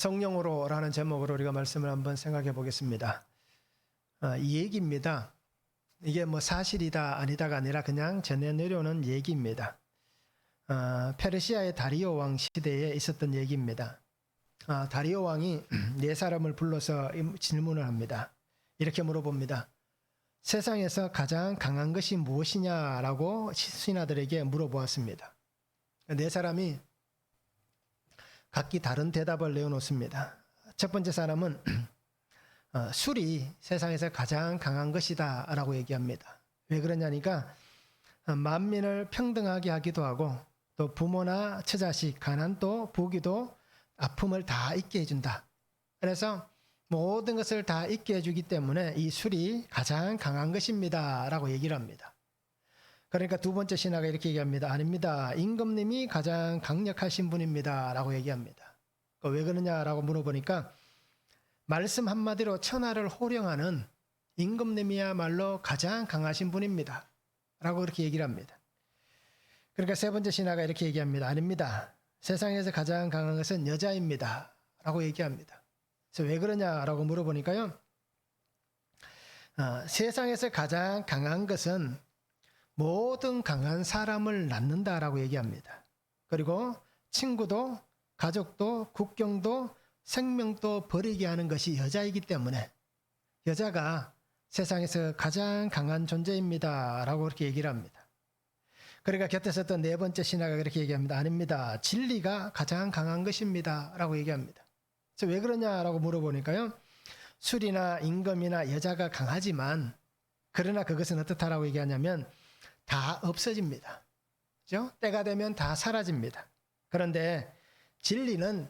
성령으로라는 제목으로 우리가 말씀을 한번 생각해 보겠습니다. 이 얘기입니다. 이게 뭐 사실이다 아니다가 아니라 그냥 전해 내려오는 얘기입니다. 페르시아의 다리오 왕 시대에 있었던 얘기입니다. 다리오 왕이 네 사람을 불러서 질문을 합니다. 이렇게 물어봅니다. 세상에서 가장 강한 것이 무엇이냐라고 신하들에게 물어보았습니다. 네 사람이 각기 다른 대답을 내어놓습니다. 첫 번째 사람은 술이 세상에서 가장 강한 것이다 라고 얘기합니다. 왜 그러냐니까 만민을 평등하게 하기도 하고 또 부모나 처자식, 가난도 부귀도 아픔을 다 잊게 해준다. 그래서 모든 것을 다 잊게 해주기 때문에 이 술이 가장 강한 것입니다 라고 얘기를 합니다. 그러니까 두 번째 신하가 이렇게 얘기합니다. 아닙니다. 임금님이 가장 강력하신 분입니다 라고 얘기합니다. 왜 그러냐라고 물어보니까 말씀 한마디로 천하를 호령하는 임금님이야말로 가장 강하신 분입니다 라고 그렇게 얘기를 합니다. 그러니까 세 번째 신하가 이렇게 얘기합니다. 아닙니다. 세상에서 가장 강한 것은 여자입니다 라고 얘기합니다. 그래서 왜 그러냐라고 물어보니까요. 세상에서 가장 강한 것은 모든 강한 사람을 낳는다라고 얘기합니다. 그리고 친구도 가족도 국경도 생명도 버리게 하는 것이 여자이기 때문에 여자가 세상에서 가장 강한 존재입니다 라고 그렇게 얘기를 합니다. 그러니까 곁에 섰던 네 번째 신하가 그렇게 얘기합니다. 아닙니다. 진리가 가장 강한 것입니다 라고 얘기합니다. 그래서 왜 그러냐라고 물어보니까요. 술이나 임금이나 여자가 강하지만 그러나 그것은 어떻다라고 얘기하냐면 다 없어집니다. 그죠? 때가 되면 다 사라집니다. 그런데 진리는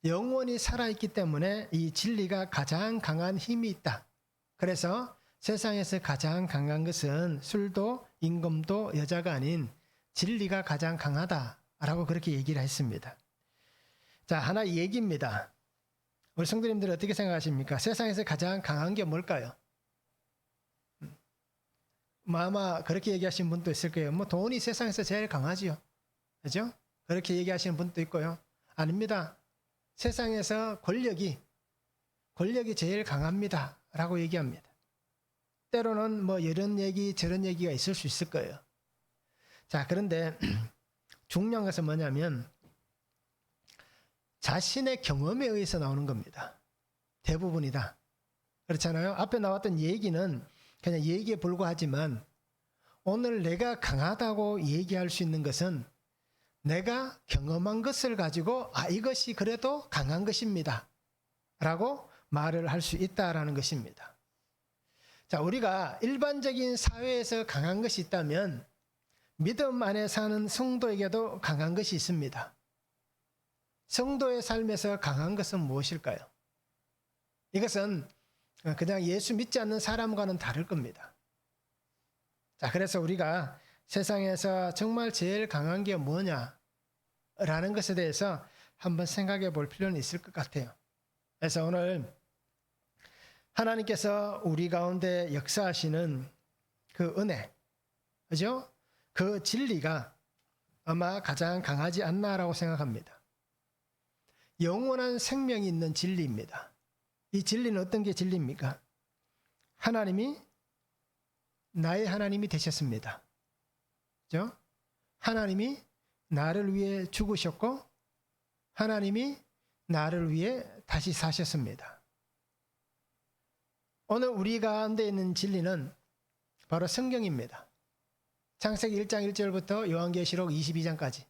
영원히 살아있기 때문에 이 진리가 가장 강한 힘이 있다. 그래서 세상에서 가장 강한 것은 술도 임금도 여자가 아닌 진리가 가장 강하다라고 그렇게 얘기를 했습니다. 자, 하나 얘기입니다. 우리 성도님들 어떻게 생각하십니까? 세상에서 가장 강한 게 뭘까요? 아마 그렇게 얘기하시는 분도 있을 거예요. 뭐 돈이 세상에서 제일 강하지요. 그죠? 그렇게 얘기하시는 분도 있고요. 아닙니다. 세상에서 권력이 제일 강합니다 라고 얘기합니다. 때로는 뭐 이런 얘기 저런 얘기가 있을 수 있을 거예요. 자, 그런데 중요한 것은 뭐냐면 자신의 경험에 의해서 나오는 겁니다. 대부분이다. 그렇잖아요. 앞에 나왔던 얘기는 그냥 얘기에 불과하지만 오늘 내가 강하다고 얘기할 수 있는 것은 내가 경험한 것을 가지고 이것이 그래도 강한 것입니다 라고 말을 할 수 있다라는 것입니다. 자, 우리가 일반적인 사회에서 강한 것이 있다면 믿음 안에 사는 성도에게도 강한 것이 있습니다. 성도의 삶에서 강한 것은 무엇일까요? 이것은 그냥 예수 믿지 않는 사람과는 다를 겁니다. 자, 그래서 우리가 세상에서 정말 제일 강한 게 뭐냐라는 것에 대해서 한번 생각해 볼 필요는 있을 것 같아요. 그래서 오늘 하나님께서 우리 가운데 역사하시는 그 은혜, 그죠? 그 진리가 아마 가장 강하지 않나라고 생각합니다. 영원한 생명이 있는 진리입니다. 이 진리는 어떤 게 진리입니까? 하나님이 나의 하나님이 되셨습니다. 그죠? 하나님이 나를 위해 죽으셨고 하나님이 나를 위해 다시 사셨습니다. 오늘 우리 가운데 있는 진리는 바로 성경입니다. 창세기 1장 1절부터 요한계시록 22장까지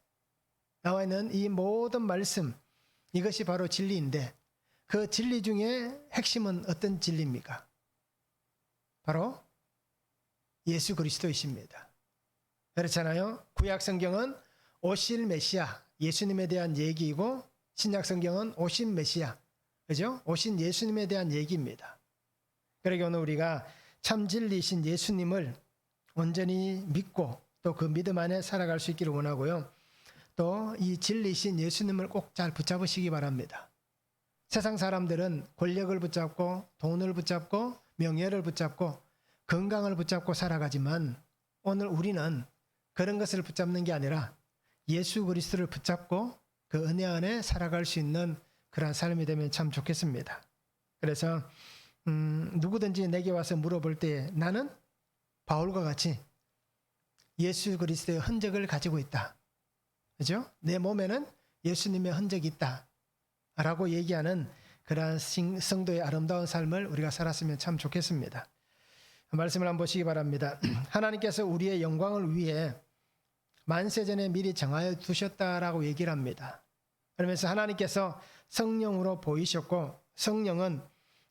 나와 있는 이 모든 말씀, 이것이 바로 진리인데 그 진리 중에 핵심은 어떤 진리입니까? 바로 예수 그리스도이십니다. 그렇잖아요. 구약 성경은 오실 메시아, 예수님에 대한 얘기이고 신약 성경은 오신 메시아, 그죠? 오신 예수님에 대한 얘기입니다. 그러게 오늘 우리가 참 진리이신 예수님을 온전히 믿고 또 그 믿음 안에 살아갈 수 있기를 원하고요. 또 이 진리이신 예수님을 꼭 잘 붙잡으시기 바랍니다. 세상 사람들은 권력을 붙잡고 돈을 붙잡고 명예를 붙잡고 건강을 붙잡고 살아가지만 오늘 우리는 그런 것을 붙잡는 게 아니라 예수 그리스도를 붙잡고 그 은혜 안에 살아갈 수 있는 그런 삶이 되면 참 좋겠습니다. 그래서 누구든지 내게 와서 물어볼 때 나는 바울과 같이 예수 그리스도의 흔적을 가지고 있다. 그죠? 내 몸에는 예수님의 흔적이 있다. 라고 얘기하는 그러한 성도의 아름다운 삶을 우리가 살았으면 참 좋겠습니다. 말씀을 한번 보시기 바랍니다. 하나님께서 우리의 영광을 위해 만세전에 미리 정하여 두셨다라고 얘기를 합니다. 그러면서 하나님께서 성령으로 보이셨고 성령은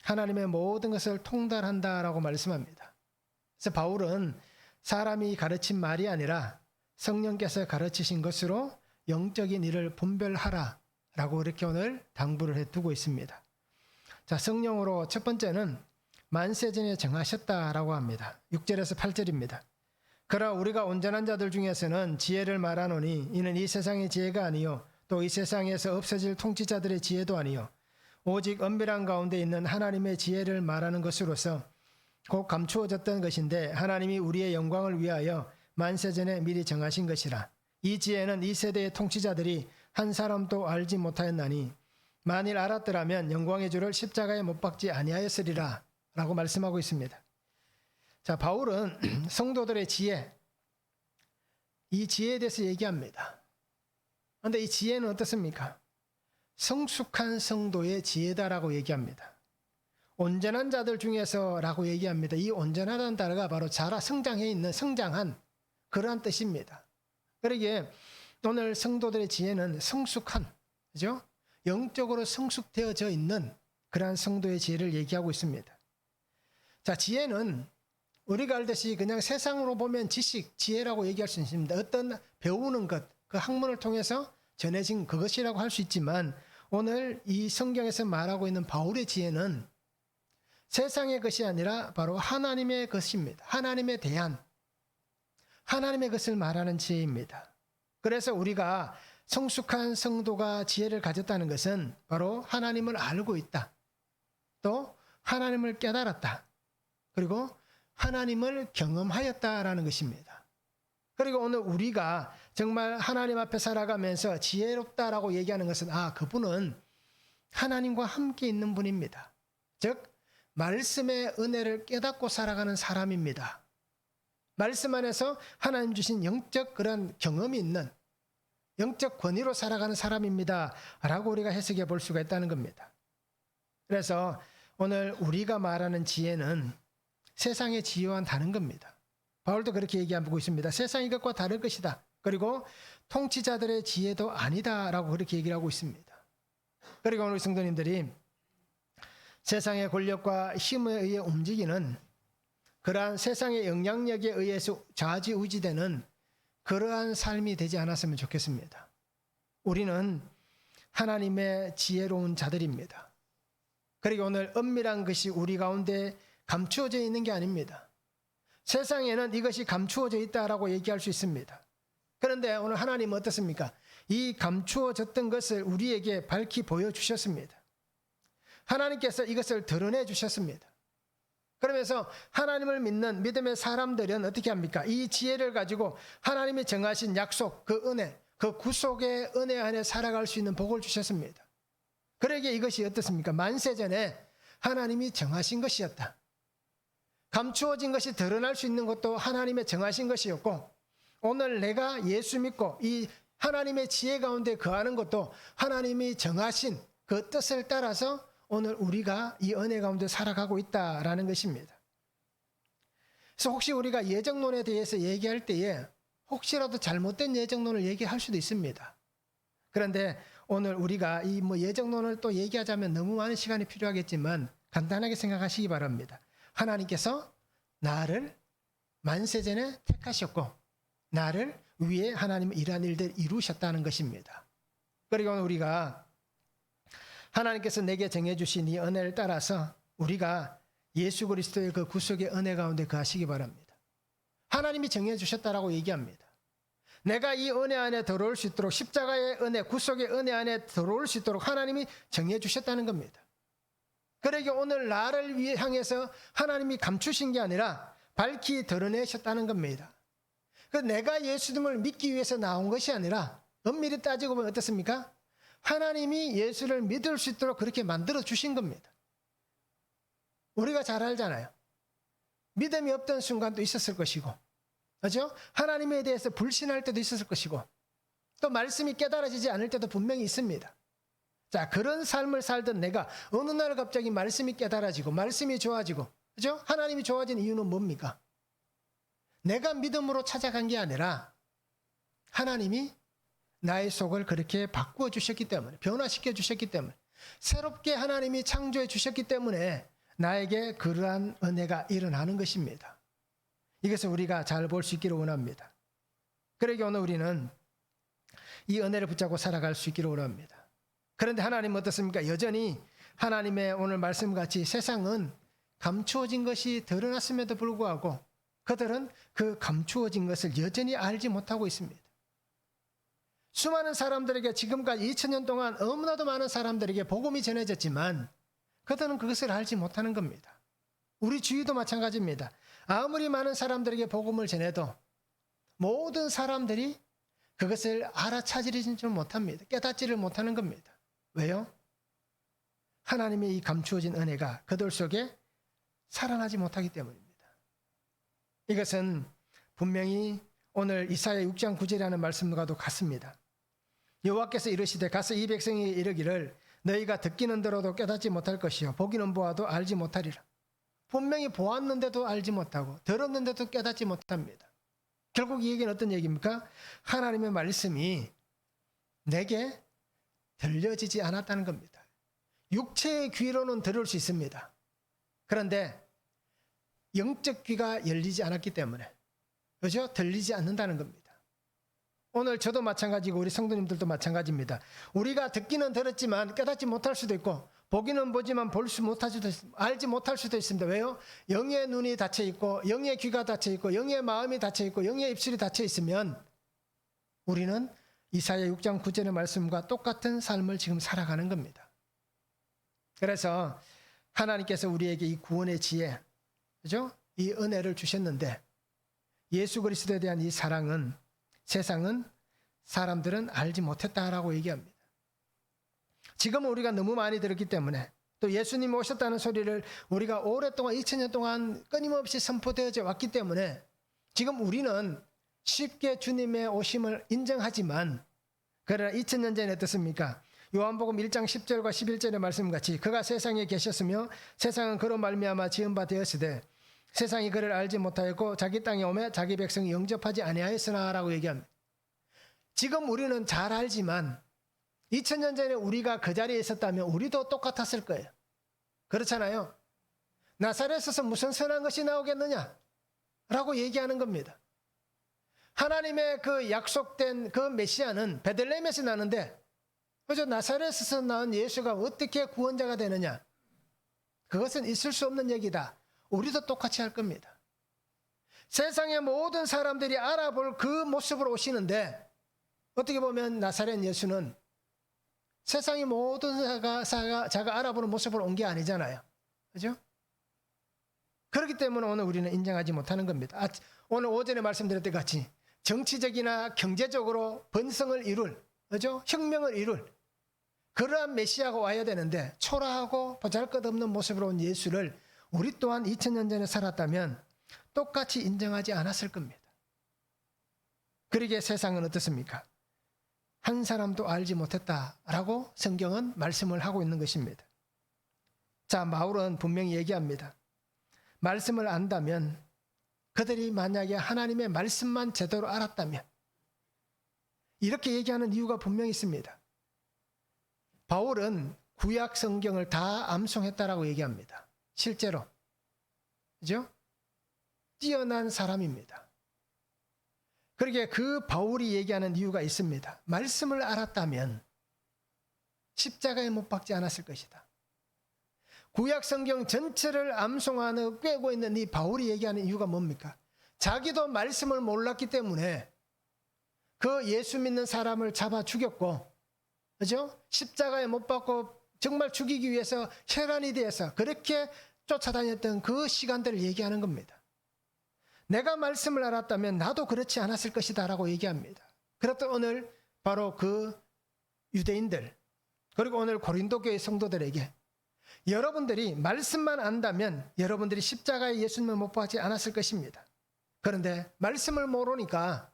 하나님의 모든 것을 통달한다라고 말씀합니다. 그래서 바울은 사람이 가르친 말이 아니라 성령께서 가르치신 것으로 영적인 일을 분별하라 라고 이렇게 오늘 당부를 해두고 있습니다. 자, 성령으로 첫 번째는 만세전에 정하셨다라고 합니다. 6절에서 8절입니다. 그러나 우리가 온전한 자들 중에서는 지혜를 말하노니 이는 이 세상의 지혜가 아니요 또 이 세상에서 없어질 통치자들의 지혜도 아니요 오직 은밀한 가운데 있는 하나님의 지혜를 말하는 것으로서 곧 감추어졌던 것인데 하나님이 우리의 영광을 위하여 만세전에 미리 정하신 것이라. 이 지혜는 이 세대의 통치자들이 한 사람도 알지 못하였나니 만일 알았더라면 영광의 주를 십자가에 못 박지 아니하였으리라 라고 말씀하고 있습니다. 자, 바울은 성도들의 지혜, 이 지혜에 대해서 얘기합니다. 그런데 이 지혜는 어떻습니까? 성숙한 성도의 지혜다라고 얘기합니다. 온전한 자들 중에서라고 얘기합니다. 이 온전하다는 단어가 바로 성장해 있는, 성장한 그러한 뜻입니다. 그러기에 오늘 성도들의 지혜는 성숙한, 그죠? 영적으로 성숙되어져 있는 그러한 성도의 지혜를 얘기하고 있습니다. 자, 지혜는 우리가 알듯이 그냥 세상으로 보면 지식, 지혜라고 얘기할 수 있습니다. 어떤 배우는 것, 그 학문을 통해서 전해진 그것이라고 할 수 있지만 오늘 이 성경에서 말하고 있는 바울의 지혜는 세상의 것이 아니라 바로 하나님의 것입니다. 하나님에 대한 하나님의 것을 말하는 지혜입니다. 그래서 우리가 성숙한 성도가 지혜를 가졌다는 것은 바로 하나님을 알고 있다. 또 하나님을 깨달았다. 그리고 하나님을 경험하였다라는 것입니다. 그리고 오늘 우리가 정말 하나님 앞에 살아가면서 지혜롭다라고 얘기하는 것은 그분은 하나님과 함께 있는 분입니다. 즉 말씀의 은혜를 깨닫고 살아가는 사람입니다. 말씀 안에서 하나님 주신 영적 그런 경험이 있는 영적 권위로 살아가는 사람입니다 라고 우리가 해석해 볼 수가 있다는 겁니다. 그래서 오늘 우리가 말하는 지혜는 세상의 지혜와는 다른 겁니다. 바울도 그렇게 얘기하고 있습니다. 세상의 것과 다른 것이다. 그리고 통치자들의 지혜도 아니다 라고 그렇게 얘기를 하고 있습니다. 그리고 오늘 성도님들이 세상의 권력과 힘에 의해 움직이는 그러한 세상의 영향력에 의해서 좌지우지되는 그러한 삶이 되지 않았으면 좋겠습니다. 우리는 하나님의 지혜로운 자들입니다. 그리고 오늘 은밀한 것이 우리 가운데 감추어져 있는 게 아닙니다. 세상에는 이것이 감추어져 있다라고 얘기할 수 있습니다. 그런데 오늘 하나님은 어떻습니까? 이 감추어졌던 것을 우리에게 밝히 보여주셨습니다. 하나님께서 이것을 드러내 주셨습니다. 그러면서 하나님을 믿는 믿음의 사람들은 어떻게 합니까? 이 지혜를 가지고 하나님이 정하신 약속, 그 은혜, 그 구속의 은혜 안에 살아갈 수 있는 복을 주셨습니다. 그러기에 이것이 어떻습니까? 만세전에 하나님이 정하신 것이었다. 감추어진 것이 드러날 수 있는 것도 하나님의 정하신 것이었고 오늘 내가 예수 믿고 이 하나님의 지혜 가운데 거하는 것도 하나님이 정하신 그 뜻을 따라서 오늘 우리가 이 은혜 가운데 살아가고 있다라는 것입니다. 그래서 혹시 우리가 예정론에 대해서 얘기할 때에 혹시라도 잘못된 예정론을 얘기할 수도 있습니다. 그런데 오늘 우리가 이 예정론을 또 얘기하자면 너무 많은 시간이 필요하겠지만 간단하게 생각하시기 바랍니다. 하나님께서 나를 만세전에 택하셨고 나를 위해 하나님 이러한 일들을 이루셨다는 것입니다. 그리고 우리가 하나님께서 내게 정해주신 이 은혜를 따라서 우리가 예수 그리스도의 그 구속의 은혜 가운데 거하시기 바랍니다. 하나님이 정해주셨다라고 얘기합니다. 내가 이 은혜 안에 들어올 수 있도록 십자가의 은혜, 구속의 은혜 안에 들어올 수 있도록 하나님이 정해주셨다는 겁니다. 그러기에 오늘 나를 위해 향해서 하나님이 감추신 게 아니라 밝히 드러내셨다는 겁니다. 내가 예수님을 믿기 위해서 나온 것이 아니라 엄밀히 따지고 보면 어떻습니까? 하나님이 예수를 믿을 수 있도록 그렇게 만들어 주신 겁니다. 우리가 잘 알잖아요. 믿음이 없던 순간도 있었을 것이고, 그렇죠? 하나님에 대해서 불신할 때도 있었을 것이고, 또 말씀이 깨달아지지 않을 때도 분명히 있습니다. 자, 그런 삶을 살던 내가 어느 날 갑자기 말씀이 깨달아지고 말씀이 좋아지고, 그렇죠? 하나님이 좋아진 이유는 뭡니까? 내가 믿음으로 찾아간 게 아니라 하나님이 나의 속을 그렇게 바꾸어 주셨기 때문에, 변화시켜 주셨기 때문에, 새롭게 하나님이 창조해 주셨기 때문에 나에게 그러한 은혜가 일어나는 것입니다. 이것을 우리가 잘 볼 수 있기를 원합니다. 그러기 오늘 우리는 이 은혜를 붙잡고 살아갈 수 있기를 원합니다. 그런데 하나님은 어떻습니까? 여전히 하나님의 오늘 말씀같이 세상은 감추어진 것이 드러났음에도 불구하고 그들은 그 감추어진 것을 여전히 알지 못하고 있습니다. 수많은 사람들에게 지금까지 2000년 동안 너무나도 많은 사람들에게 복음이 전해졌지만 그들은 그것을 알지 못하는 겁니다. 우리 주위도 마찬가지입니다. 아무리 많은 사람들에게 복음을 전해도 모든 사람들이 그것을 알아차리지 못합니다. 깨닫지를 못하는 겁니다. 왜요? 하나님의 이 감추어진 은혜가 그들 속에 살아나지 못하기 때문입니다. 이것은 분명히 오늘 이사야 6장 9절이라는 말씀과도 같습니다. 여호와께서 이르시되 가서 이 백성이 이르기를 너희가 듣기는 들어도 깨닫지 못할 것이요 보기는 보아도 알지 못하리라. 분명히 보았는데도 알지 못하고 들었는데도 깨닫지 못합니다. 결국 이 얘기는 어떤 얘기입니까? 하나님의 말씀이 내게 들려지지 않았다는 겁니다. 육체의 귀로는 들을 수 있습니다. 그런데 영적 귀가 열리지 않았기 때문에, 그죠? 들리지 않는다는 겁니다. 오늘 저도 마찬가지고 우리 성도님들도 마찬가지입니다. 우리가 듣기는 들었지만 깨닫지 못할 수도 있고 보기는 보지만 볼 수 못할 수도 있습니다. 알지 못할 수도 있습니다. 왜요? 영의 눈이 닫혀 있고 영의 귀가 닫혀 있고 영의 마음이 닫혀 있고 영의 입술이 닫혀 있으면 우리는 이사야 6장 9절의 말씀과 똑같은 삶을 지금 살아가는 겁니다. 그래서 하나님께서 우리에게 이 구원의 지혜, 그죠? 이 은혜를 주셨는데 예수 그리스도에 대한 이 사랑은 세상은 사람들은 알지 못했다라고 얘기합니다. 지금은 우리가 너무 많이 들었기 때문에 또 예수님이 오셨다는 소리를 우리가 오랫동안 2000년 동안 끊임없이 선포되어져 왔기 때문에 지금 우리는 쉽게 주님의 오심을 인정하지만 그러나 2000년 전에 어떻습니까? 요한복음 1장 10절과 11절의 말씀같이 그가 세상에 계셨으며 세상은 그로 말미암아 지은 바 되었으되 세상이 그를 알지 못하였고 자기 땅에 오매 자기 백성이 영접하지 아니하였으나 라고 얘기합니다. 지금 우리는 잘 알지만 2000년 전에 우리가 그 자리에 있었다면 우리도 똑같았을 거예요. 그렇잖아요. 나사렛에서 무슨 선한 것이 나오겠느냐 라고 얘기하는 겁니다. 하나님의 그 약속된 그 메시아는 베들레헴에서 나는데 그저 나사렛에서 나온 예수가 어떻게 구원자가 되느냐, 그것은 있을 수 없는 얘기다. 우리도 똑같이 할 겁니다. 세상의 모든 사람들이 알아볼 그 모습으로 오시는데 어떻게 보면 나사렛 예수는 세상의 모든 자가 알아보는 모습으로 온 게 아니잖아요. 그죠? 그렇기 때문에 오늘 우리는 인정하지 못하는 겁니다. 오늘 오전에 말씀드렸던 것 같이 정치적이나 경제적으로 번성을 이룰, 그죠? 혁명을 이룰 그러한 메시아가 와야 되는데 초라하고 보잘것없는 모습으로 온 예수를 우리 또한 2000년 전에 살았다면 똑같이 인정하지 않았을 겁니다. 그러기에 세상은 어떻습니까? 한 사람도 알지 못했다라고 성경은 말씀을 하고 있는 것입니다. 자, 바울은 분명히 얘기합니다. 말씀을 안다면 그들이 만약에 하나님의 말씀만 제대로 알았다면, 이렇게 얘기하는 이유가 분명히 있습니다. 바울은 구약 성경을 다 암송했다라고 얘기합니다. 실제로. 그죠? 뛰어난 사람입니다. 그러게 그 바울이 얘기하는 이유가 있습니다. 말씀을 알았다면 십자가에 못 박지 않았을 것이다. 구약 성경 전체를 암송하는 꿰고 있는 이 바울이 얘기하는 이유가 뭡니까? 자기도 말씀을 몰랐기 때문에 그 예수 믿는 사람을 잡아 죽였고, 그죠? 십자가에 못 박고 정말 죽이기 위해서 혈안이 되어서 그렇게 쫓아다녔던 그 시간들을 얘기하는 겁니다. 내가 말씀을 알았다면 나도 그렇지 않았을 것이다 라고 얘기합니다. 그렇다 오늘 바로 그 유대인들, 그리고 오늘 고린도 교회 성도들에게 여러분들이 말씀만 안다면 여러분들이 십자가에 예수님을 못 박지 않았을 것입니다. 그런데 말씀을 모르니까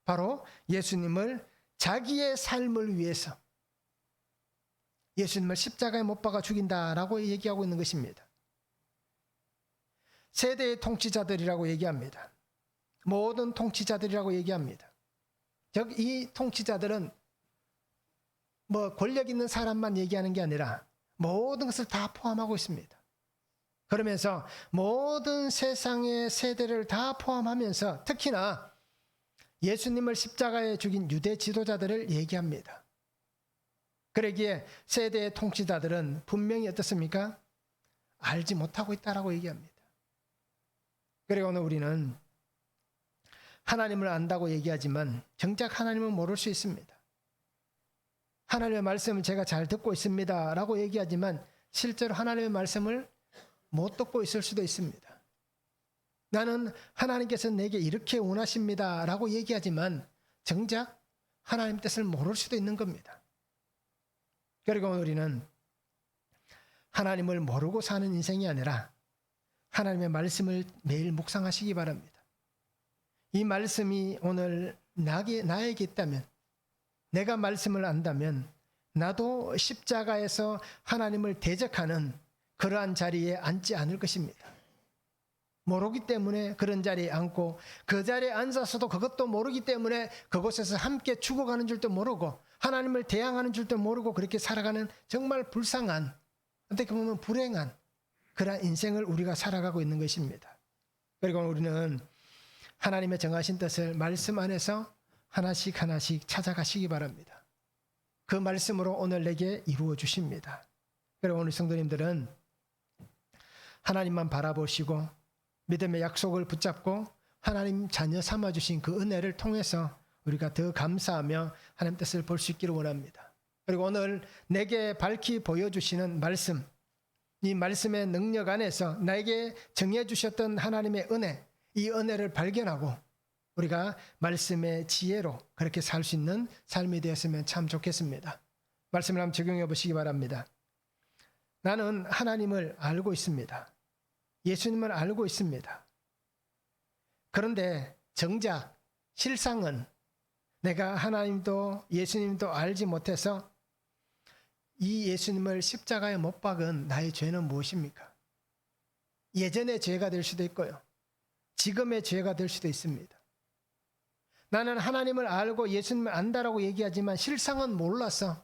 바로 예수님을 자기의 삶을 위해서 예수님을 십자가에 못 박아 죽인다라고 얘기하고 있는 것입니다. 세대의 통치자들이라고 얘기합니다. 모든 통치자들이라고 얘기합니다. 즉 이 통치자들은 권력 있는 사람만 얘기하는 게 아니라 모든 것을 다 포함하고 있습니다. 그러면서 모든 세상의 세대를 다 포함하면서 특히나 예수님을 십자가에 죽인 유대 지도자들을 얘기합니다. 그러기에 세대의 통치자들은 분명히 어떻습니까? 알지 못하고 있다라고 얘기합니다. 그리고 오늘 우리는 하나님을 안다고 얘기하지만 정작 하나님은 모를 수 있습니다. 하나님의 말씀을 제가 잘 듣고 있습니다 라고 얘기하지만 실제로 하나님의 말씀을 못 듣고 있을 수도 있습니다. 나는 하나님께서 내게 이렇게 원하십니다 라고 얘기하지만 정작 하나님 뜻을 모를 수도 있는 겁니다. 그리고 우리는 하나님을 모르고 사는 인생이 아니라 하나님의 말씀을 매일 묵상하시기 바랍니다. 이 말씀이 오늘 나에게 있다면, 내가 말씀을 안다면 나도 십자가에서 하나님을 대적하는 그러한 자리에 앉지 않을 것입니다. 모르기 때문에 그런 자리에 앉고, 그 자리에 앉아서도 그것도 모르기 때문에 그곳에서 함께 죽어가는 줄도 모르고 하나님을 대항하는 줄도 모르고 그렇게 살아가는 정말 불쌍한, 어떻게 보면 불행한 그러한 인생을 우리가 살아가고 있는 것입니다. 그리고 우리는 하나님의 정하신 뜻을 말씀 안에서 하나씩 하나씩 찾아가시기 바랍니다. 그 말씀으로 오늘 내게 이루어 주십니다. 그리고 오늘 성도님들은 하나님만 바라보시고 믿음의 약속을 붙잡고 하나님 자녀 삼아주신 그 은혜를 통해서 우리가 더 감사하며 하나님 뜻을 볼 수 있기를 원합니다. 그리고 오늘 내게 밝히 보여주시는 말씀, 이 말씀의 능력 안에서 나에게 정해주셨던 하나님의 은혜, 이 은혜를 발견하고 우리가 말씀의 지혜로 그렇게 살 수 있는 삶이 되었으면 참 좋겠습니다. 말씀을 한번 적용해 보시기 바랍니다. 나는 하나님을 알고 있습니다. 예수님을 알고 있습니다. 그런데 정작 실상은 내가 하나님도 예수님도 알지 못해서 이 예수님을 십자가에 못 박은 나의 죄는 무엇입니까? 예전의 죄가 될 수도 있고요. 지금의 죄가 될 수도 있습니다. 나는 하나님을 알고 예수님을 안다라고 얘기하지만 실상은 몰라서,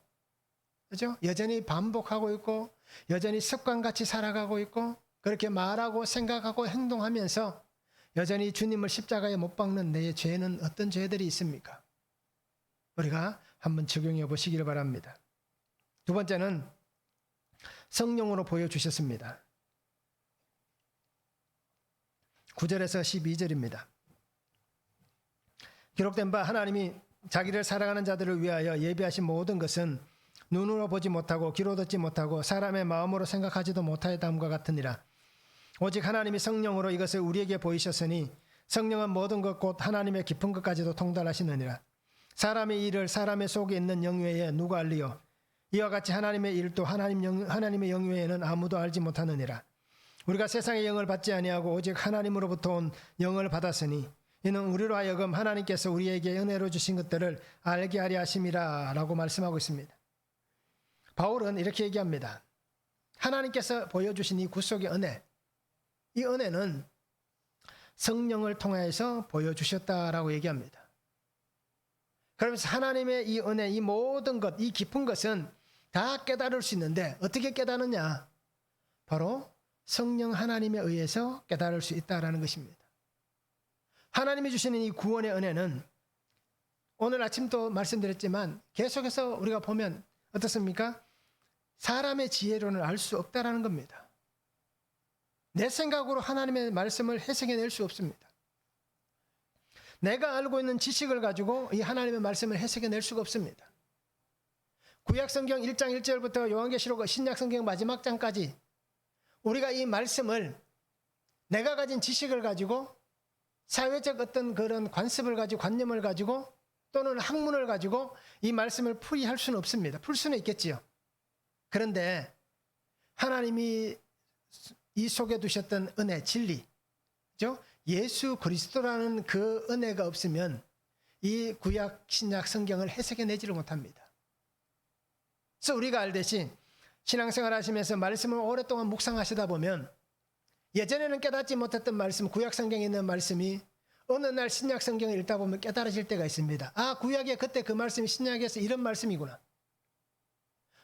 그죠? 여전히 반복하고 있고 여전히 습관같이 살아가고 있고 그렇게 말하고 생각하고 행동하면서 여전히 주님을 십자가에 못 박는 내 죄는 어떤 죄들이 있습니까? 우리가 한번 적용해 보시기를 바랍니다. 두 번째는 성령으로 보여주셨습니다. 9절에서 12절입니다. 기록된 바 하나님이 자기를 사랑하는 자들을 위하여 예비하신 모든 것은 눈으로 보지 못하고 귀로 듣지 못하고 사람의 마음으로 생각하지도 못하였다함과 같으니라. 오직 하나님이 성령으로 이것을 우리에게 보이셨으니 성령은 모든 것 곧 하나님의 깊은 것까지도 통달하시느니라. 사람의 일을 사람의 속에 있는 영 외에 누가 알리요? 이와 같이 하나님의 일도 하나님의 영 외에는 아무도 알지 못하느니라. 우리가 세상의 영을 받지 아니하고 오직 하나님으로부터 온 영을 받았으니 이는 우리로 하여금 하나님께서 우리에게 은혜로 주신 것들을 알게 하려 하심이라 라고 말씀하고 있습니다. 바울은 이렇게 얘기합니다. 하나님께서 보여주신 이 구속의 은혜, 이 은혜는 성령을 통해서 보여주셨다라고 얘기합니다. 그러면서 하나님의 이 은혜, 이 모든 것, 이 깊은 것은 다 깨달을 수 있는데 어떻게 깨달느냐? 바로 성령 하나님에 의해서 깨달을 수 있다라는 것입니다. 하나님이 주시는 이 구원의 은혜는 오늘 아침도 말씀드렸지만 계속해서 우리가 보면 어떻습니까? 사람의 지혜로는 알 수 없다라는 겁니다. 내 생각으로 하나님의 말씀을 해석해낼 수 없습니다. 내가 알고 있는 지식을 가지고 이 하나님의 말씀을 해석해낼 수가 없습니다. 구약성경 1장 1절부터 요한계시록 신약성경 마지막 장까지 우리가 이 말씀을 내가 가진 지식을 가지고 사회적 어떤 그런 관습을 가지고 관념을 가지고 또는 학문을 가지고 이 말씀을 풀이할 수는 없습니다. 풀 수는 있겠지요. 그런데 하나님이 이 속에 두셨던 은혜, 진리, 그죠? 예수 그리스도라는 그 은혜가 없으면 이 구약 신약 성경을 해석해내지를 못합니다. 그래서 우리가 알듯이 신앙생활 하시면서 말씀을 오랫동안 묵상하시다 보면 예전에는 깨닫지 못했던 말씀, 구약 성경에 있는 말씀이 어느 날 신약 성경을 읽다 보면 깨달아질 때가 있습니다. 아, 구약에 그때 그 말씀이 신약에서 이런 말씀이구나.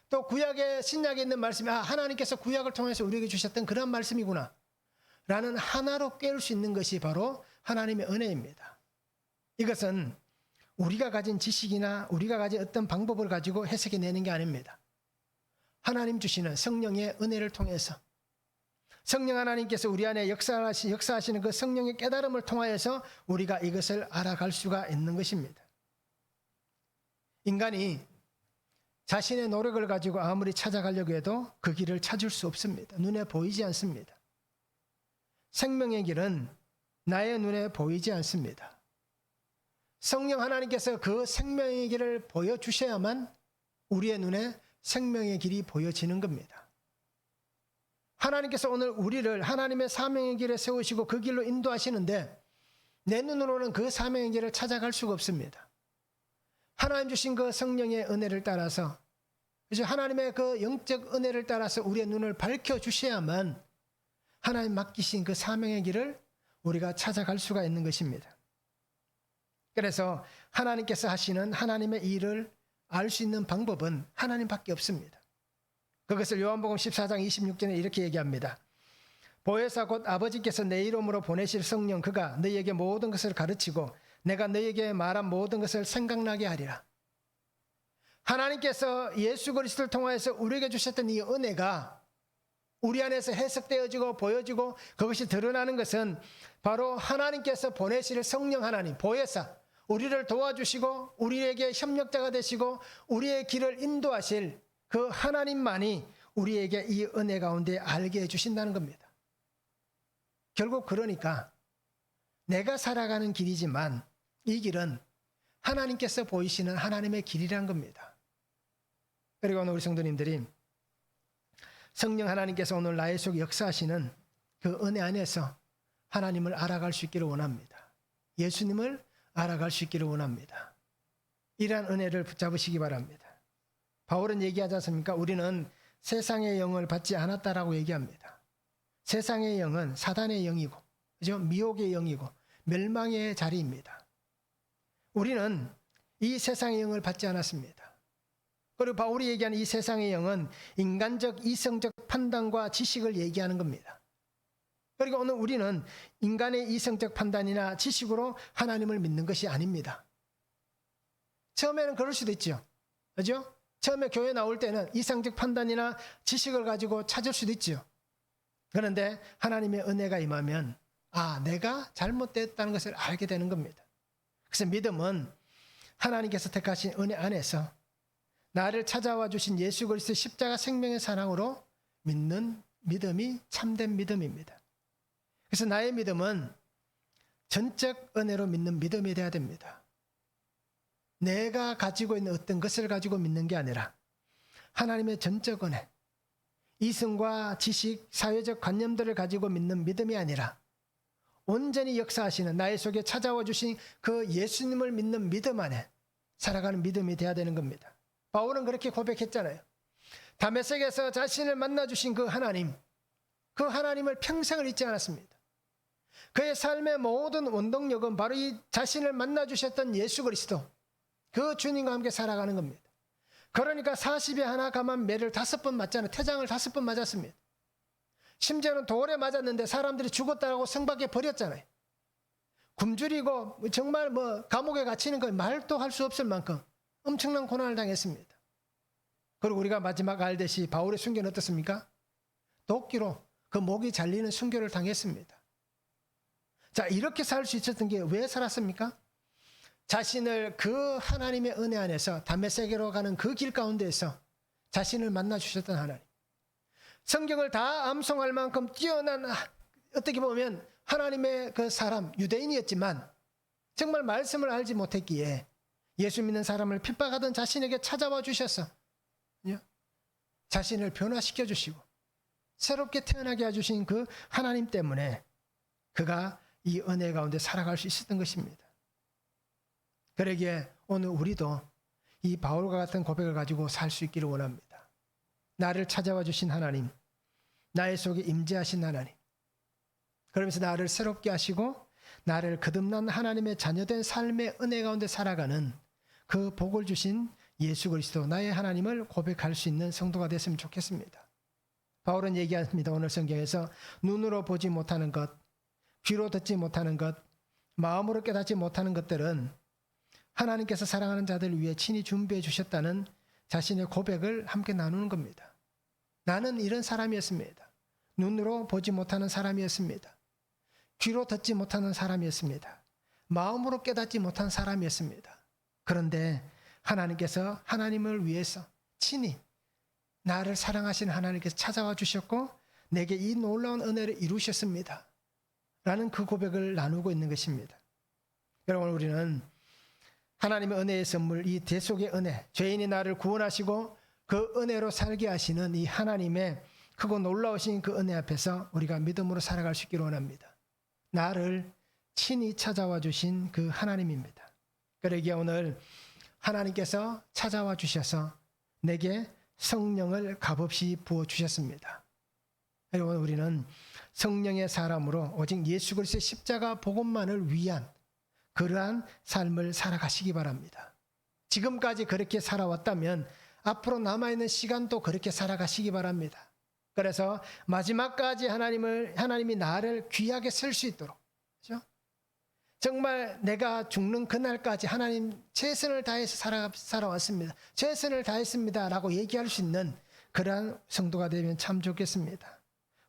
또 구약에 신약에 있는 말씀이 아, 하나님께서 구약을 통해서 우리에게 주셨던 그런 말씀이구나 라는 하나로 깨울 수 있는 것이 바로 하나님의 은혜입니다. 이것은 우리가 가진 지식이나 우리가 가진 어떤 방법을 가지고 해석해내는 게 아닙니다. 하나님 주시는 성령의 은혜를 통해서 성령 하나님께서 우리 안에 역사하시는 그 성령의 깨달음을 통하여서 우리가 이것을 알아갈 수가 있는 것입니다. 인간이 자신의 노력을 가지고 아무리 찾아가려고 해도 그 길을 찾을 수 없습니다. 눈에 보이지 않습니다. 생명의 길은 나의 눈에 보이지 않습니다. 성령 하나님께서 그 생명의 길을 보여주셔야만 우리의 눈에 생명의 길이 보여지는 겁니다. 하나님께서 오늘 우리를 하나님의 사명의 길에 세우시고 그 길로 인도하시는데 내 눈으로는 그 사명의 길을 찾아갈 수가 없습니다. 하나님 주신 그 성령의 은혜를 따라서 하나님의 그 영적 은혜를 따라서 우리의 눈을 밝혀주셔야만 하나님 맡기신 그 사명의 길을 우리가 찾아갈 수가 있는 것입니다. 그래서 하나님께서 하시는 하나님의 일을 알 수 있는 방법은 하나님밖에 없습니다. 그것을 요한복음 14장 26절에 이렇게 얘기합니다. 보혜사 곧 아버지께서 내 이름으로 보내실 성령 그가 너희에게 모든 것을 가르치고 내가 너희에게 말한 모든 것을 생각나게 하리라. 하나님께서 예수 그리스도를 통하여서 우리에게 주셨던 이 은혜가 우리 안에서 해석되어지고 보여지고 그것이 드러나는 것은 바로 하나님께서 보내실 성령 하나님, 보혜사, 우리를 도와주시고 우리에게 협력자가 되시고 우리의 길을 인도하실 그 하나님만이 우리에게 이 은혜 가운데 알게 해주신다는 겁니다. 결국 그러니까 내가 살아가는 길이지만 이 길은 하나님께서 보이시는 하나님의 길이라는 겁니다. 그리고 오늘 우리 성도님들이 성령 하나님께서 오늘 나의 속에 역사하시는 그 은혜 안에서 하나님을 알아갈 수 있기를 원합니다. 예수님을 알아갈 수 있기를 원합니다. 이러한 은혜를 붙잡으시기 바랍니다. 바울은 얘기하지 않습니까? 우리는 세상의 영을 받지 않았다라고 얘기합니다. 세상의 영은 사단의 영이고, 그죠? 미혹의 영이고, 멸망의 자리입니다. 우리는 이 세상의 영을 받지 않았습니다. 그리고 바울이 얘기하는 이 세상의 영은 인간적 이성적 판단과 지식을 얘기하는 겁니다. 그리고 오늘 우리는 인간의 이성적 판단이나 지식으로 하나님을 믿는 것이 아닙니다. 처음에는 그럴 수도 있죠. 그죠? 처음에 교회 나올 때는 이성적 판단이나 지식을 가지고 찾을 수도 있죠. 그런데 하나님의 은혜가 임하면 아, 내가 잘못됐다는 것을 알게 되는 겁니다. 그래서 믿음은 하나님께서 택하신 은혜 안에서 나를 찾아와 주신 예수 그리스도 십자가 생명의 사랑으로 믿는 믿음이 참된 믿음입니다. 그래서 나의 믿음은 전적 은혜로 믿는 믿음이 되어야 됩니다. 내가 가지고 있는 어떤 것을 가지고 믿는 게 아니라 하나님의 전적 은혜, 이성과 지식, 사회적 관념들을 가지고 믿는 믿음이 아니라 온전히 역사하시는 나의 속에 찾아와 주신 그 예수님을 믿는 믿음 안에 살아가는 믿음이 되어야 되는 겁니다. 바울은 그렇게 고백했잖아요. 다메섹에서 자신을 만나주신 그 하나님을 평생을 잊지 않았습니다. 그의 삶의 모든 원동력은 바로 이 자신을 만나주셨던 예수 그리스도, 그 주님과 함께 살아가는 겁니다. 그러니까 40에 하나 감한 매를 5번 맞잖아요. 태장을 5번 맞았습니다. 심지어는 돌에 맞았는데 사람들이 죽었다고 성밖에 버렸잖아요. 굶주리고 정말 감옥에 갇히는 거 말도 할 수 없을 만큼 엄청난 고난을 당했습니다. 그리고 우리가 마지막 알듯이 바울의 순교는 어떻습니까? 도끼로 그 목이 잘리는 순교를 당했습니다. 자, 이렇게 살 수 있었던 게 왜 살았습니까? 자신을 그 하나님의 은혜 안에서 다메섹으로 가는 그 길 가운데에서 자신을 만나 주셨던 하나님. 성경을 다 암송할 만큼 뛰어난, 어떻게 보면 하나님의 그 사람, 유대인이었지만 정말 말씀을 알지 못했기에 예수 믿는 사람을 핍박하던 자신에게 찾아와 주셔서 자신을 변화시켜 주시고 새롭게 태어나게 해주신 그 하나님 때문에 그가 이 은혜 가운데 살아갈 수 있었던 것입니다. 그러기에 오늘 우리도 이 바울과 같은 고백을 가지고 살 수 있기를 원합니다. 나를 찾아와 주신 하나님, 나의 속에 임재하신 하나님, 그러면서 나를 새롭게 하시고 나를 거듭난 하나님의 자녀된 삶의 은혜 가운데 살아가는 그 복을 주신 예수 그리스도 나의 하나님을 고백할 수 있는 성도가 됐으면 좋겠습니다. 바울은 얘기합니다. 오늘 성경에서 눈으로 보지 못하는 것, 귀로 듣지 못하는 것, 마음으로 깨닫지 못하는 것들은 하나님께서 사랑하는 자들을 위해 친히 준비해 주셨다는 자신의 고백을 함께 나누는 겁니다. 나는 이런 사람이었습니다. 눈으로 보지 못하는 사람이었습니다. 귀로 듣지 못하는 사람이었습니다. 마음으로 깨닫지 못한 사람이었습니다. 그런데 하나님께서 하나님을 위해서 친히 나를 사랑하신 하나님께서 찾아와 주셨고 내게 이 놀라운 은혜를 이루셨습니다. 라는 그 고백을 나누고 있는 것입니다. 여러분, 우리는 하나님의 은혜의 선물, 이 대속의 은혜, 죄인이 나를 구원하시고 그 은혜로 살게 하시는 이 하나님의 크고 놀라우신 그 은혜 앞에서 우리가 믿음으로 살아갈 수 있기를 원합니다. 나를 친히 찾아와 주신 그 하나님입니다. 그러기에 오늘 하나님께서 찾아와 주셔서 내게 성령을 값없이 부어주셨습니다. 여러분, 우리는 성령의 사람으로 오직 예수 그리스도의 십자가 복음만을 위한 그러한 삶을 살아가시기 바랍니다. 지금까지 그렇게 살아왔다면 앞으로 남아있는 시간도 그렇게 살아가시기 바랍니다. 그래서 마지막까지 하나님이 나를 귀하게 쓸 수 있도록, 그렇죠? 정말 내가 죽는 그날까지 하나님 최선을 다해서 살아왔습니다. 최선을 다했습니다. 라고 얘기할 수 있는 그러한 성도가 되면 참 좋겠습니다.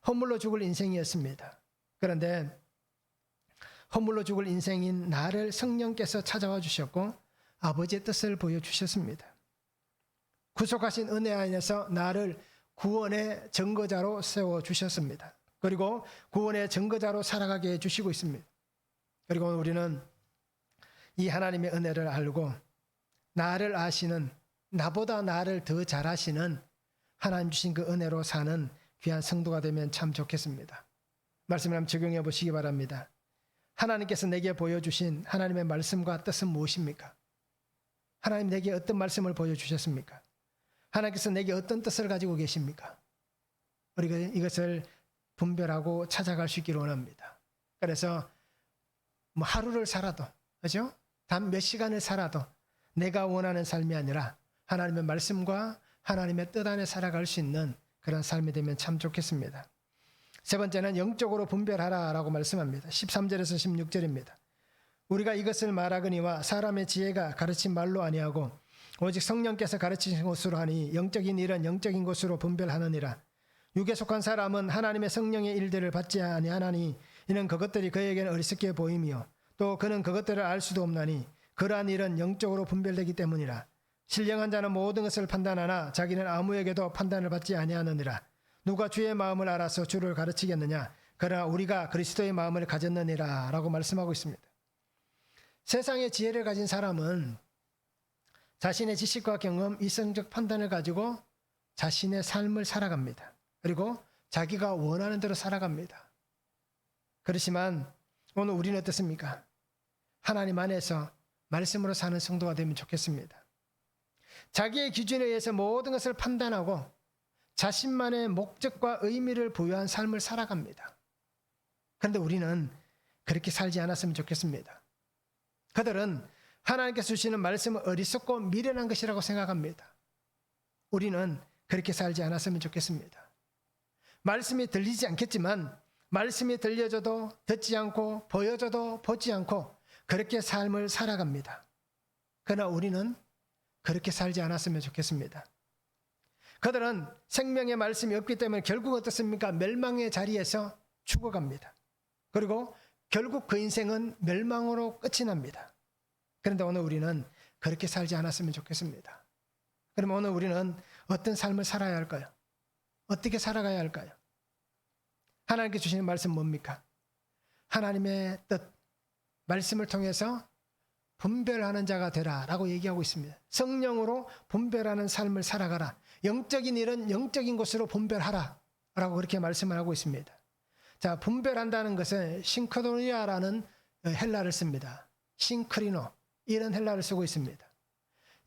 허물로 죽을 인생이었습니다. 그런데 허물로 죽을 인생인 나를 성령께서 찾아와 주셨고 아버지의 뜻을 보여주셨습니다. 구속하신 은혜 안에서 나를 구원의 증거자로 세워주셨습니다. 그리고 구원의 증거자로 살아가게 해주시고 있습니다. 그리고 우리는 이 하나님의 은혜를 알고 나를 아시는, 나보다 나를 더 잘 아시는 하나님 주신 그 은혜로 사는 귀한 성도가 되면 참 좋겠습니다. 말씀을 한번 적용해 보시기 바랍니다. 하나님께서 내게 보여주신 하나님의 말씀과 뜻은 무엇입니까? 하나님 내게 어떤 말씀을 보여주셨습니까? 하나님께서 내게 어떤 뜻을 가지고 계십니까? 우리가 이것을 분별하고 찾아갈 수 있기를 원합니다. 그래서 뭐 하루를 살아도, 그죠? 단 몇 시간을 살아도 내가 원하는 삶이 아니라 하나님의 말씀과 하나님의 뜻 안에 살아갈 수 있는 그런 삶이 되면 참 좋겠습니다. 세 번째는 영적으로 분별하라라고 말씀합니다. 13절에서 16절입니다. 우리가 이것을 말하거니와 사람의 지혜가 가르친 말로 아니하고 오직 성령께서 가르치신 것으로 하니 영적인 일은 영적인 것으로 분별하느니라. 육에 속한 사람은 하나님의 성령의 일들을 받지 아니하나니 이는 그것들이 그에게는 어리석게 보임이요 또 그는 그것들을 알 수도 없나니 그러한 일은 영적으로 분별되기 때문이라. 신령한 자는 모든 것을 판단하나 자기는 아무에게도 판단을 받지 아니하느니라. 누가 주의 마음을 알아서 주를 가르치겠느냐? 그러나 우리가 그리스도의 마음을 가졌느니라 라고 말씀하고 있습니다. 세상의 지혜를 가진 사람은 자신의 지식과 경험, 이성적 판단을 가지고 자신의 삶을 살아갑니다. 그리고 자기가 원하는 대로 살아갑니다. 그렇지만 오늘 우리는 어떻습니까? 하나님 안에서 말씀으로 사는 성도가 되면 좋겠습니다. 자기의 기준에 의해서 모든 것을 판단하고 자신만의 목적과 의미를 부여한 삶을 살아갑니다. 그런데 우리는 그렇게 살지 않았으면 좋겠습니다. 그들은 하나님께서 주시는 말씀은 어리석고 미련한 것이라고 생각합니다. 우리는 그렇게 살지 않았으면 좋겠습니다. 말씀이 들리지 않겠지만 말씀이 들려줘도 듣지 않고 보여줘도 보지 않고 그렇게 삶을 살아갑니다. 그러나 우리는 그렇게 살지 않았으면 좋겠습니다. 그들은 생명의 말씀이 없기 때문에 결국 어떻습니까? 멸망의 자리에서 죽어갑니다. 그리고 결국 그 인생은 멸망으로 끝이 납니다. 그런데 오늘 우리는 그렇게 살지 않았으면 좋겠습니다. 그럼 오늘 우리는 어떤 삶을 살아야 할까요? 어떻게 살아가야 할까요? 하나님께 주시는 말씀 뭡니까? 하나님의 뜻, 말씀을 통해서 분별하는 자가 되라 라고 얘기하고 있습니다. 성령으로 분별하는 삶을 살아가라. 영적인 일은 영적인 곳으로 분별하라 라고 그렇게 말씀을 하고 있습니다. 자, 분별한다는 것은 싱크로니아라는 헬라를 씁니다. 싱크리노 이런 헬라를 쓰고 있습니다.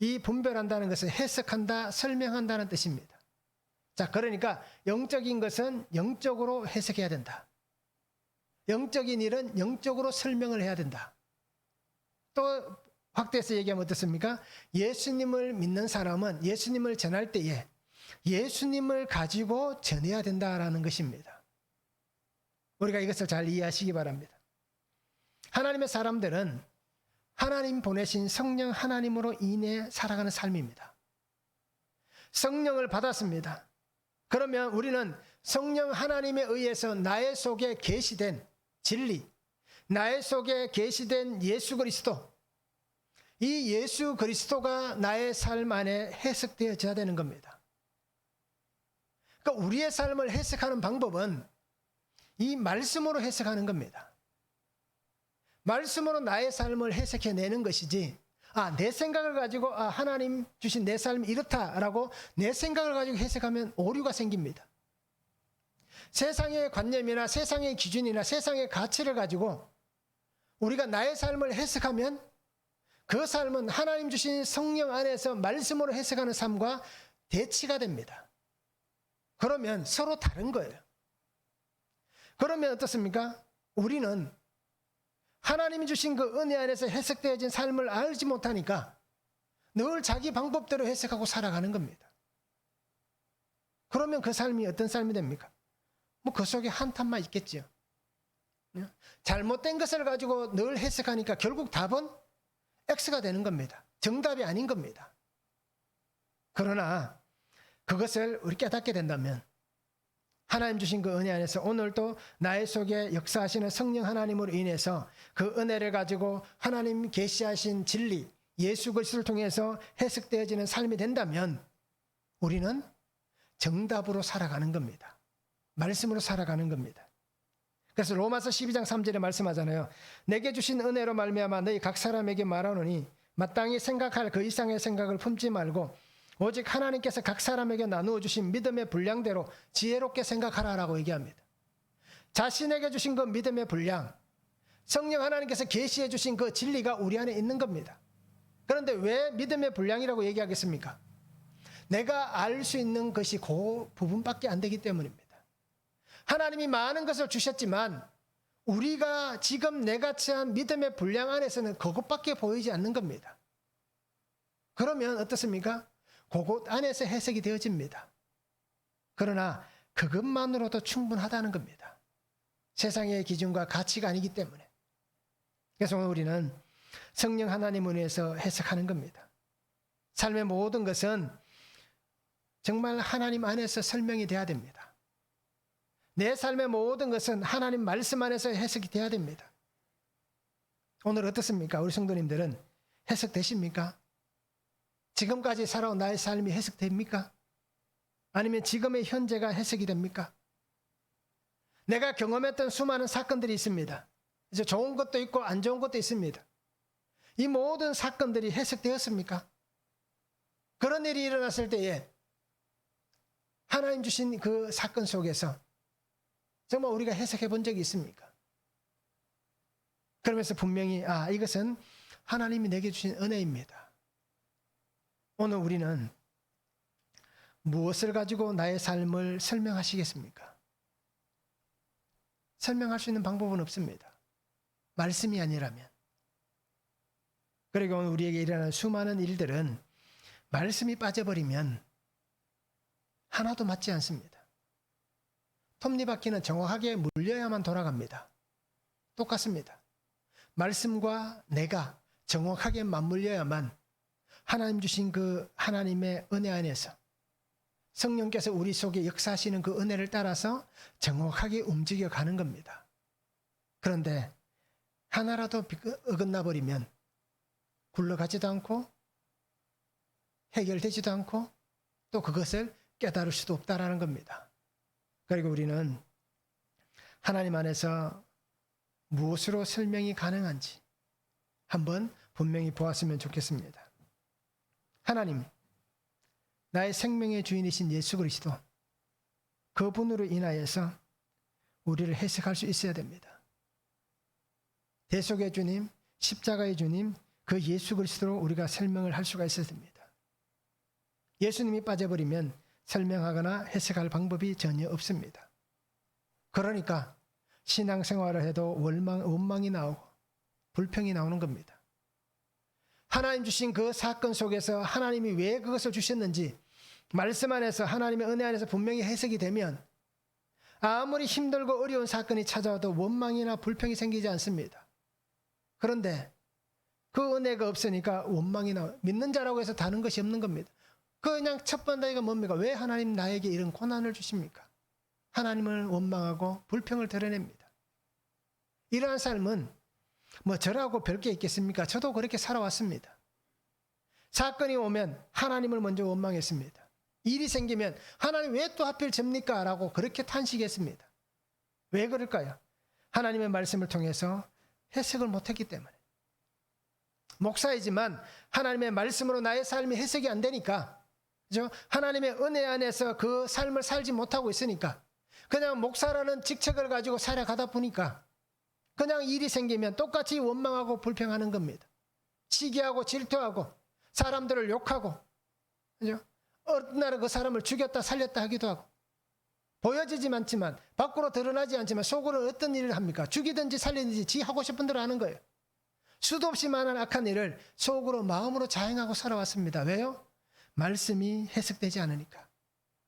이 분별한다는 것은 해석한다, 설명한다는 뜻입니다. 자, 그러니까 영적인 것은 영적으로 해석해야 된다. 영적인 일은 영적으로 설명을 해야 된다. 또 확대해서 얘기하면 어떻습니까? 예수님을 믿는 사람은 예수님을 전할 때에 예수님을 가지고 전해야 된다라는 것입니다. 우리가 이것을 잘 이해하시기 바랍니다. 하나님의 사람들은 하나님 보내신 성령 하나님으로 인해 살아가는 삶입니다. 성령을 받았습니다. 그러면 우리는 성령 하나님에 의해서 나의 속에 계시된 진리, 나의 속에 계시된 예수 그리스도, 이 예수 그리스도가 나의 삶 안에 해석되어져야 되는 겁니다. 그러니까 우리의 삶을 해석하는 방법은 이 말씀으로 해석하는 겁니다. 말씀으로 나의 삶을 해석해내는 것이지, 내 생각을 가지고 하나님 주신 내 삶이 이렇다라고 내 생각을 가지고 해석하면 오류가 생깁니다. 세상의 관념이나 세상의 기준이나 세상의 가치를 가지고 우리가 나의 삶을 해석하면 그 삶은 하나님 주신 성령 안에서 말씀으로 해석하는 삶과 대치가 됩니다. 그러면 서로 다른 거예요. 그러면 어떻습니까? 우리는 하나님이 주신 그 은혜 안에서 해석되어진 삶을 알지 못하니까 늘 자기 방법대로 해석하고 살아가는 겁니다. 그러면 그 삶이 어떤 삶이 됩니까? 그 속에 한탄만 있겠죠. 잘못된 것을 가지고 늘 해석하니까 결국 답은 X가 되는 겁니다. 정답이 아닌 겁니다. 그러나 그것을 우리 깨닫게 된다면 하나님 주신 그 은혜 안에서 오늘도 나의 속에 역사하시는 성령 하나님으로 인해서 그 은혜를 가지고 하나님 계시하신 진리 예수 그리스도를 통해서 해석되어지는 삶이 된다면 우리는 정답으로 살아가는 겁니다. 말씀으로 살아가는 겁니다. 그래서 로마서 12장 3절에 말씀하잖아요. 내게 주신 은혜로 말미암아 너희 각 사람에게 말하노니 마땅히 생각할 그 이상의 생각을 품지 말고 오직 하나님께서 각 사람에게 나누어 주신 믿음의 분량대로 지혜롭게 생각하라라고 얘기합니다. 자신에게 주신 그 믿음의 분량, 성령 하나님께서 계시해 주신 그 진리가 우리 안에 있는 겁니다. 그런데 왜 믿음의 분량이라고 얘기하겠습니까? 내가 알 수 있는 것이 그 부분밖에 안 되기 때문입니다. 하나님이 많은 것을 주셨지만 우리가 지금 내가 처한 믿음의 분량 안에서는 그것밖에 보이지 않는 겁니다. 그러면 어떻습니까? 그것 안에서 해석이 되어집니다. 그러나 그것만으로도 충분하다는 겁니다. 세상의 기준과 가치가 아니기 때문에. 그래서 오늘 우리는 성령 하나님을 위해서 해석하는 겁니다. 삶의 모든 것은 정말 하나님 안에서 설명이 돼야 됩니다. 내 삶의 모든 것은 하나님 말씀 안에서 해석이 돼야 됩니다. 오늘 어떻습니까? 우리 성도님들은 해석되십니까? 지금까지 살아온 나의 삶이 해석됩니까? 아니면 지금의 현재가 해석이 됩니까? 내가 경험했던 수많은 사건들이 있습니다. 이제 좋은 것도 있고 안 좋은 것도 있습니다. 이 모든 사건들이 해석되었습니까? 그런 일이 일어났을 때에 하나님 주신 그 사건 속에서 정말 우리가 해석해 본 적이 있습니까? 그러면서 분명히 이것은 하나님이 내게 주신 은혜입니다. 오늘 우리는 무엇을 가지고 나의 삶을 설명하시겠습니까? 설명할 수 있는 방법은 없습니다. 말씀이 아니라면. 그리고 오늘 우리에게 일어나는 수많은 일들은 말씀이 빠져버리면 하나도 맞지 않습니다. 톱니바퀴는 정확하게 물려야만 돌아갑니다. 똑같습니다. 말씀과 내가 정확하게 맞물려야만 하나님 주신 그 하나님의 은혜 안에서 성령께서 우리 속에 역사하시는 그 은혜를 따라서 정확하게 움직여가는 겁니다. 그런데 하나라도 어긋나 버리면 굴러가지도 않고 해결되지도 않고 또 그것을 깨달을 수도 없다라는 겁니다. 그리고 우리는 하나님 안에서 무엇으로 설명이 가능한지 한번 분명히 보았으면 좋겠습니다. 하나님, 나의 생명의 주인이신 예수 그리스도, 그분으로 인하여서 우리를 해석할 수 있어야 됩니다. 대속의 주님, 십자가의 주님, 그 예수 그리스도로 우리가 설명을 할 수가 있어야 됩니다. 예수님이 빠져버리면 설명하거나 해석할 방법이 전혀 없습니다. 그러니까 신앙생활을 해도 원망이 나오고 불평이 나오는 겁니다. 하나님 주신 그 사건 속에서 하나님이 왜 그것을 주셨는지 말씀 안에서, 하나님의 은혜 안에서 분명히 해석이 되면 아무리 힘들고 어려운 사건이 찾아와도 원망이나 불평이 생기지 않습니다. 그런데 그 은혜가 없으니까 원망이 나와요. 믿는 자라고 해서 다른 것이 없는 겁니다. 그냥 첫 번째가 뭡니까? 왜 하나님 나에게 이런 고난을 주십니까? 하나님을 원망하고 불평을 드러냅니다. 이러한 삶은 뭐 저라고 별게 있겠습니까? 저도 그렇게 살아왔습니다. 사건이 오면 하나님을 먼저 원망했습니다. 일이 생기면 하나님 왜 또 하필 접니까? 라고 그렇게 탄식했습니다. 왜 그럴까요? 하나님의 말씀을 통해서 해석을 못했기 때문에. 목사이지만 하나님의 말씀으로 나의 삶이 해석이 안 되니까, 그죠? 하나님의 은혜 안에서 그 삶을 살지 못하고 있으니까, 그냥 목사라는 직책을 가지고 살아가다 보니까 그냥 일이 생기면 똑같이 원망하고 불평하는 겁니다. 시기하고 질투하고 사람들을 욕하고, 그죠? 어떤 날은 그 사람을 죽였다 살렸다 하기도 하고, 보여지지 않지만, 밖으로 드러나지 않지만 속으로 어떤 일을 합니까? 죽이든지 살리든지 지 하고 싶은 대로 하는 거예요. 수도 없이 많은 악한 일을 속으로 마음으로 자행하고 살아왔습니다. 왜요? 말씀이 해석되지 않으니까.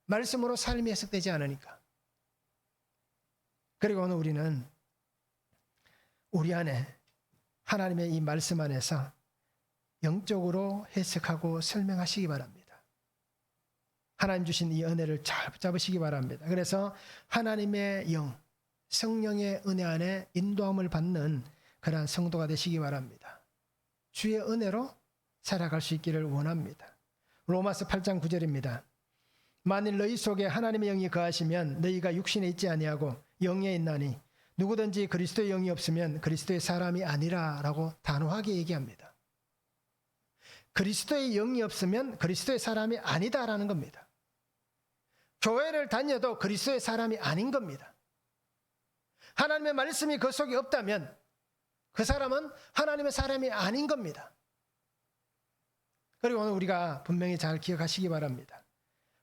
말씀으로 삶이 해석되지 않으니까. 그리고 오늘 우리는 우리 안에 하나님의 이 말씀 안에서 영적으로 해석하고 설명하시기 바랍니다. 하나님 주신 이 은혜를 잘 붙잡으시기 바랍니다. 그래서 하나님의 영, 성령의 은혜 안에 인도함을 받는 그러한 성도가 되시기 바랍니다. 주의 은혜로 살아갈 수 있기를 원합니다. 로마서 8장 9절입니다. 만일 너희 속에 하나님의 영이 거하시면 너희가 육신에 있지 아니하고 영에 있나니 누구든지 그리스도의 영이 없으면 그리스도의 사람이 아니라 라고 단호하게 얘기합니다. 그리스도의 영이 없으면 그리스도의 사람이 아니다라는 겁니다. 교회를 다녀도 그리스도의 사람이 아닌 겁니다. 하나님의 말씀이 그 속에 없다면 그 사람은 하나님의 사람이 아닌 겁니다. 그리고 오늘 우리가 분명히 잘 기억하시기 바랍니다.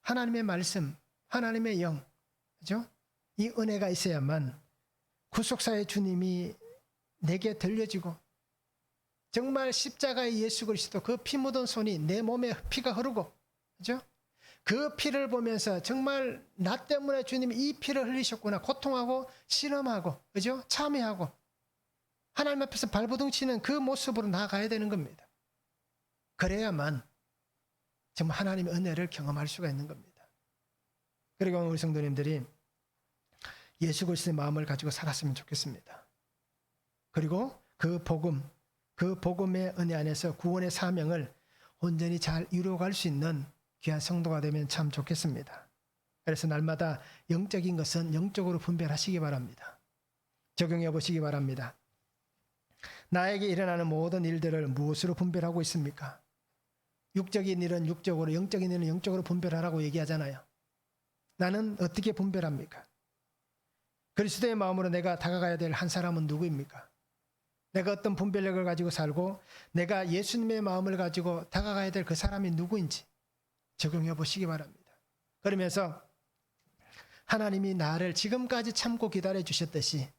하나님의 말씀, 하나님의 영, 그죠? 이 은혜가 있어야만 구속사의 주님이 내게 들려지고 정말 십자가의 예수 그리스도 그 피 묻은 손이 내 몸에 피가 흐르고, 그죠? 그 피를 보면서 정말 나 때문에 주님이 이 피를 흘리셨구나 고통하고 실험하고, 그죠? 참회하고 하나님 앞에서 발버둥치는 그 모습으로 나아가야 되는 겁니다. 그래야만 정말 하나님의 은혜를 경험할 수가 있는 겁니다. 그리고 우리 성도님들이 예수 그리스도의 마음을 가지고 살았으면 좋겠습니다. 그리고 그 복음의 은혜 안에서 구원의 사명을 온전히 잘 이루어갈 수 있는 귀한 성도가 되면 참 좋겠습니다. 그래서 날마다 영적인 것은 영적으로 분별하시기 바랍니다. 적용해 보시기 바랍니다. 나에게 일어나는 모든 일들을 무엇으로 분별하고 있습니까? 육적인 일은 육적으로, 영적인 일은 영적으로 분별하라고 얘기하잖아요. 나는 어떻게 분별합니까? 그리스도의 마음으로 내가 다가가야 될 한 사람은 누구입니까? 내가 어떤 분별력을 가지고 살고 내가 예수님의 마음을 가지고 다가가야 될 그 사람이 누구인지 적용해 보시기 바랍니다. 그러면서 하나님이 나를 지금까지 참고 기다려 주셨듯이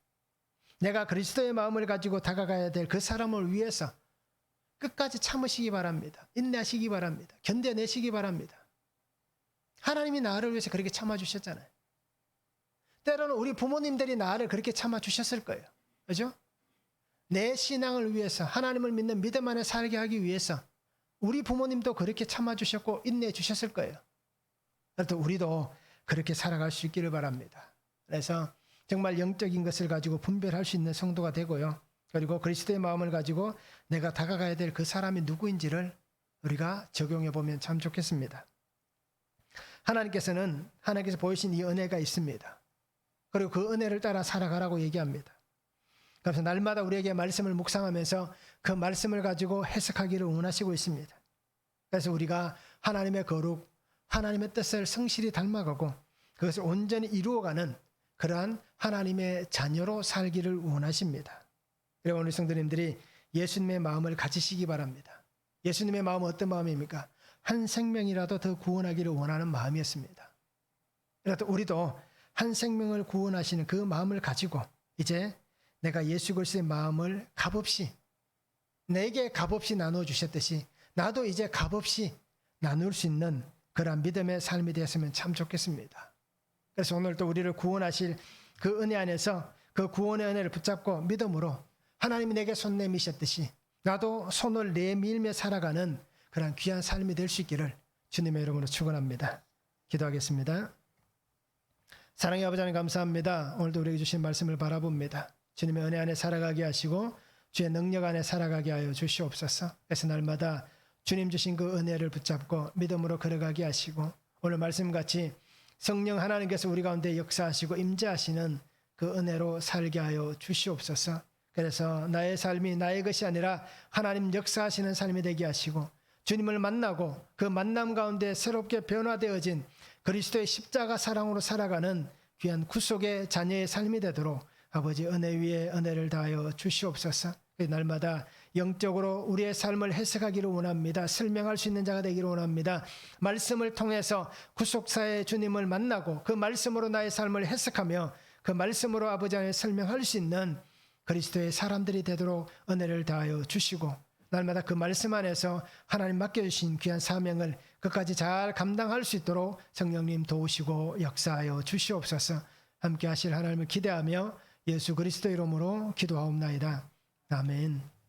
내가 그리스도의 마음을 가지고 다가가야 될 그 사람을 위해서 끝까지 참으시기 바랍니다. 인내하시기 바랍니다. 견뎌내시기 바랍니다. 하나님이 나를 위해서 그렇게 참아주셨잖아요. 때로는 우리 부모님들이 나를 그렇게 참아주셨을 거예요. 그죠? 내 신앙을 위해서, 하나님을 믿는 믿음 안에 살게 하기 위해서 우리 부모님도 그렇게 참아주셨고 인내해 주셨을 거예요. 그래도 우리도 그렇게 살아갈 수 있기를 바랍니다. 그래서 정말 영적인 것을 가지고 분별할 수 있는 성도가 되고요. 그리고 그리스도의 마음을 가지고 내가 다가가야 될 그 사람이 누구인지를 우리가 적용해 보면 참 좋겠습니다. 하나님께서 보이신 이 은혜가 있습니다. 그리고 그 은혜를 따라 살아가라고 얘기합니다. 그래서 날마다 우리에게 말씀을 묵상하면서 그 말씀을 가지고 해석하기를 원하시고 있습니다. 그래서 우리가 하나님의 거룩, 하나님의 뜻을 성실히 닮아가고 그것을 온전히 이루어가는 그러한 하나님의 자녀로 살기를 원하십니다. 여러분, 우리 성도님들이 예수님의 마음을 가지시기 바랍니다. 예수님의 마음은 어떤 마음입니까? 한 생명이라도 더 구원하기를 원하는 마음이었습니다. 그래서 우리도 한 생명을 구원하시는 그 마음을 가지고 이제 내가 예수 그리스도의 마음을 값없이, 내게 값없이 나눠주셨듯이 나도 이제 값없이 나눌 수 있는 그런 믿음의 삶이 되었으면 참 좋겠습니다. 그래서 오늘 또 우리를 구원하실 그 은혜 안에서 그 구원의 은혜를 붙잡고 믿음으로 하나님이 내게 손 내미셨듯이 나도 손을 내밀며 살아가는 그런 귀한 삶이 될 수 있기를 주님의 이름으로 축원합니다. 기도하겠습니다. 사랑의 아버지 하나님, 감사합니다. 오늘도 우리에게 주신 말씀을 바라봅니다. 주님의 은혜 안에 살아가게 하시고 주의 능력 안에 살아가게 하여 주시옵소서. 그래서 날마다 주님 주신 그 은혜를 붙잡고 믿음으로 걸어가게 하시고 오늘 말씀같이 성령 하나님께서 우리 가운데 역사하시고 임재하시는 그 은혜로 살게 하여 주시옵소서. 그래서 나의 삶이 나의 것이 아니라 하나님 역사하시는 삶이 되게 하시고 주님을 만나고 그 만남 가운데 새롭게 변화되어진 그리스도의 십자가 사랑으로 살아가는 귀한 구속의 자녀의 삶이 되도록 아버지 은혜 위에 은혜를 다하여 주시옵소서. 날마다 영적으로 우리의 삶을 해석하기를 원합니다. 설명할 수 있는 자가 되기를 원합니다. 말씀을 통해서 구속사의 주님을 만나고 그 말씀으로 나의 삶을 해석하며 그 말씀으로 아버지 안에 설명할 수 있는 그리스도의 사람들이 되도록 은혜를 다하여 주시고 날마다 그 말씀 안에서 하나님 맡겨주신 귀한 사명을 끝까지 잘 감당할 수 있도록 성령님 도우시고 역사하여 주시옵소서. 함께 하실 하나님을 기대하며 예수 그리스도 이름으로 기도하옵나이다. 아멘.